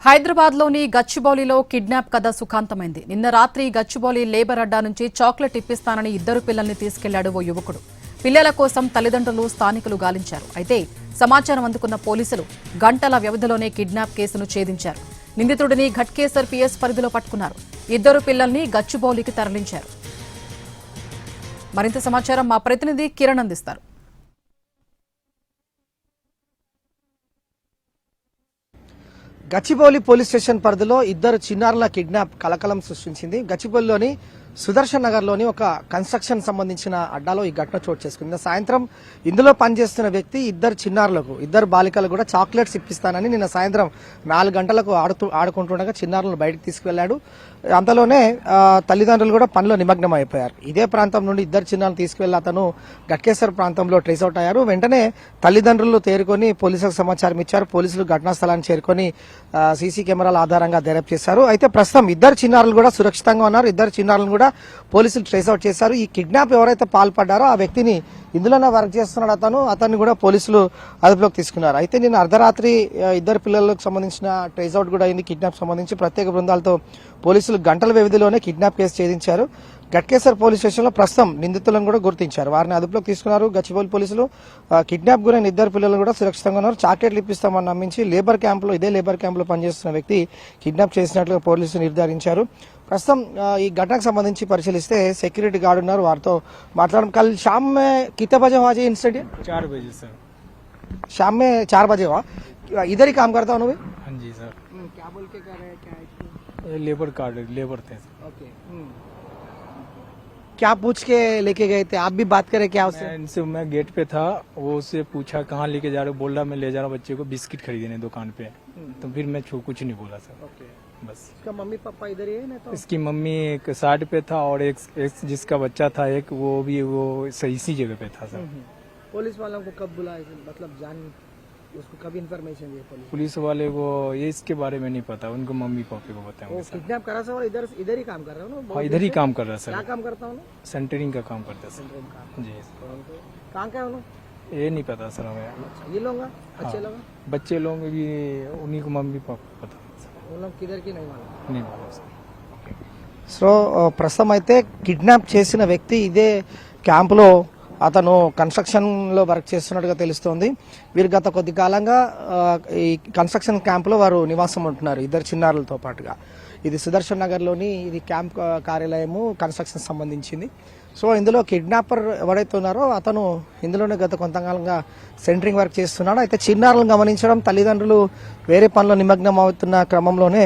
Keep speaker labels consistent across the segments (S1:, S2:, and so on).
S1: హైదరాబాద్లోని గచ్చిబౌలిలో కిడ్నాప్ కథ సుఖాంతమైంది. నిన్న రాత్రి గచ్చిబౌలి లేబర్ అడ్డా నుంచి చాక్లెట్ ఇప్పిస్తానని ఇద్దరు పిల్లల్ని తీసుకెళ్లాడు ఓ యువకుడు. పిల్లల కోసం తల్లిదండ్రులు స్థానికులు గాలించారు. అయితే సమాచారం అందుకున్న పోలీసులు గంటల వ్యవధిలోనే కిడ్నాప్ కేసును ఛేదించారు. నిందితుడిని ఘట్కేసర్ పిఎస్ పరిధిలో పట్టుకున్నారు. ఇద్దరు పిల్లల్ని గచ్చిబౌలికి తరలించారు. మరింత సమాచారం మా ప్రతినిధి కిరణ్ అందిస్తారు.
S2: గచ్చిబౌలి పోలీస్ స్టేషన్ పరిధిలో ఇద్దరు చిన్నారుల కిడ్నాప్ కలకలం సృష్టించింది. గచ్చిబౌలిలోని సుదర్శన్ నగర్లోని ఒక కన్స్ట్రక్షన్ సంబంధించిన అడ్డాలో ఈ ఘటన చోటు చేసుకుంది. సాయంత్రం ఇందులో పనిచేస్తున్న వ్యక్తి ఇద్దరు బాలికలకు కూడా చాక్లెట్స్ ఇప్పిస్తానని నిన్న సాయంత్రం 4 గంటలకు ఆడుకుంటుండగా చిన్నారులను బయటకు తీసుకువెళ్లాడు. అంతలోనే తల్లిదండ్రులు కూడా పనిలో నిమగ్నం అయిపోయారు. ఇదే ప్రాంతం నుండి ఇద్దరు చిన్నారులు తీసుకువెళ్లి అతను ఘట్కేసర్ ప్రాంతంలో ట్రేస్ అవుట్ అయ్యారు. వెంటనే తల్లిదండ్రులు తేరుకొని పోలీసులకు సమాచారం ఇచ్చారు. పోలీసులు ఘటనా స్థలాన్ని చేరుకొని సీసీ కెమెరాల ఆధారంగా దర్యాప్తు చేశారు. అయితే ప్రస్తుతం ఇద్దరు చిన్నారులు కూడా సురక్షితంగా ఉన్నారు. ఇద్దరు చిన్నారులను కూడా పోలీసులు ట్రేస్ అవుట్ చేశారు. ఈ కిడ్నాప్ ఎవరైతే పాల్పడ్డారో ఆ వ్యక్తిని ఇందులోనే వర్క్ చేస్తున్నాడు అతన్ని కూడా పోలీసులు అదుపులోకి తీసుకున్నారు. అయితే నిన్న అర్ధరాత్రి ఇద్దరు పిల్లలకు సంబంధించిన ట్రేస్ అవుట్ కూడా అయింది. కిడ్నాప్ సంబంధించి ప్రత్యేక బృందాలతో పోలీసులు గంటల వ్యవధిలోనే కిడ్నాప్ కేసు ఛేదించారు. ఘట్కేసర్ పోలీస్ స్టేషన్ లో ప్రస్తుతం నిందితులను కూడా గుర్తించారు. వారిని అదుపులోకి తీసుకున్నారు. గచ్చిబౌలి పోలీసులు కిడ్నాప్ గురైన ఇద్దరు పిల్లలు కూడా సురక్షితంగా ఉన్నారు. చాక్లెట్లు ఇప్పిస్తామని నమ్మించి ఇదే లేబర్ క్యాంప్ లో పనిచేస్తున్న వ్యక్తి కిడ్నాప్ చేసినట్లుగా పోలీసులు నిర్ధారించారు. ప్రస్తుతం ఈ ఘటనకు సంబంధించి పరిశీలిస్తే సెక్యూరిటీ గార్డ్ ఉన్నారు. వారితో మాట్లాడడం कल शाम में कितने बजे हुआ जी इंसिडेंट?
S3: 4 बजे सर.
S2: शाम में 4 बजे हुआ. इधर ही काम करता हूँ.
S3: हाँ जी सर.
S2: क्या बोल के कर रहे हैं? क्या
S3: ये लेबर थे सर.
S2: ओके. क्या पूछ के लेके गए थे? आप भी बात करें क्या उससे?
S3: इनसे मैं गेट पे था, वो उससे पूछा कहाँ लेके जा रहे हो, बोल रहा मैं ले जा रहा हूँ बच्चे को बिस्किट खरीदने दुकान पे. तो फिर मैं कुछ नहीं बोला सर.
S2: ओके.
S3: बस.
S2: इसका मम्मी पापा इधर ही है ना? तो
S3: इसकी मम्मी एक साइड पे था और एक जिसका बच्चा था एक वो इसी जगह पे था सर.
S2: पुलिस वालों को कब बुलाए? मतलब उसको कब इन्फॉर्मेशन दी
S3: पुलिस वाले को ये इसके बारे में नहीं पता, उनको मम्मी पापा को बताएंगे सर.
S2: किडनैप करा सर और इधर ही काम कर रहा हूँ ना?
S3: हाँ इधर ही काम कर रहा सर.
S2: क्या काम करता हूँ?
S3: सेंटरिंग का काम करता सर. जी.
S2: कहाँ का है?
S3: ये नहीं पता सर हमें.
S2: ये लोग अच्छे लोग
S3: बच्चे लोग भी उन्हीं को मम्मी पापा पता.
S2: किधर की नहीं
S3: मालूम सर.
S2: సో ప్రస్తుతం అయితే కిడ్నాప్ చేసిన వ్యక్తి ఇదే క్యాంపులో అతను కన్స్ట్రక్షన్ లో వర్క్ చేస్తున్నట్టుగా తెలుస్తోంది. వీరు గత కొద్ది కాలంగా ఈ కన్స్ట్రక్షన్ క్యాంప్ లో వారు నివాసం ఉంటున్నారు ఇద్దరు చిన్నారులతో పాటుగా. ఇది సుదర్శన్ నగర్ లోని ఇది క్యాంప్ కార్యాలయము కన్స్ట్రక్షన్ సంబంధించింది. సో ఇందులో కిడ్నాపర్ ఎవరైతే ఉన్నారో అతను ఇందులోనే గత కొంతకాలంగా సెంటరింగ్ వర్క్ చేస్తున్నాడు. అయితే చిన్నారులను గమనించడం, తల్లిదండ్రులు వేరే పనిలో నిమగ్నం అవుతున్న క్రమంలోనే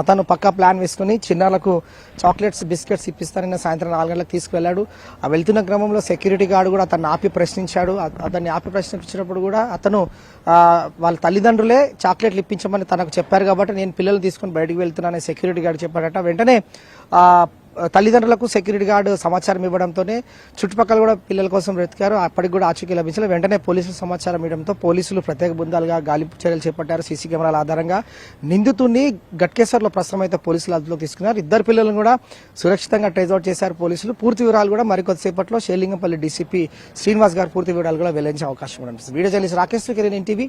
S2: అతను పక్కా ప్లాన్ వేసుకుని చిన్నారులకు చాక్లెట్స్ బిస్కెట్స్ ఇప్పిస్తానని సాయంత్రం 4 గంటలకు తీసుకువెళ్లాడు. ఆ వెళ్తున్న క్రమంలో సెక్యూరిటీ గార్డు కూడా అతన్ని ఆపి ప్రశ్నించాడు. అతన్ని ఆపి ప్రశ్నించినప్పుడు కూడా అతను వాళ్ళ తల్లిదండ్రులే చాక్లెట్లు ఇప్పించమని తనకు చెప్పారు కాబట్టి నేను పిల్లలు తీసుకుని బయటకు వెళ్తున్నానని సెక్యూరిటీ గార్డు చెప్పాడట. వెంటనే తల్లిదండ్రులకు సెక్యూరిటీ గార్డు సమాచారం ఇవ్వడంతోనే చుట్టుపక్కల కూడా పిల్లల కోసం వెతికారు. అప్పటికి కూడా ఆచూకీ లభించలేదు. వెంటనే పోలీసులు సమాచారం ఇవ్వడంతో పోలీసులు ప్రత్యేక బృందాలుగా గాలింపు చర్యలు చేపట్టారు. సీసీ కెమెరాల ఆధారంగా నిందితుడిని ఘట్కేసర్ లో ప్రస్తుతం అయితే పోలీసులు అదుపులోకి తీసుకున్నారు. ఇద్దరు పిల్లలను కూడా సురక్షితంగా ట్రేస్ అవుట్ చేశారు పోలీసులు. పూర్తి వివరాలు కూడా మరికొద్దిసేపట్లో షేర్లింగంపల్లి డీసీపీ శ్రీనివాస్ గారు పూర్తి వివరాలు కూడా వెల్లడించే అవకాశం ఉంది. Video journalist Rakesh Kiran, NTV.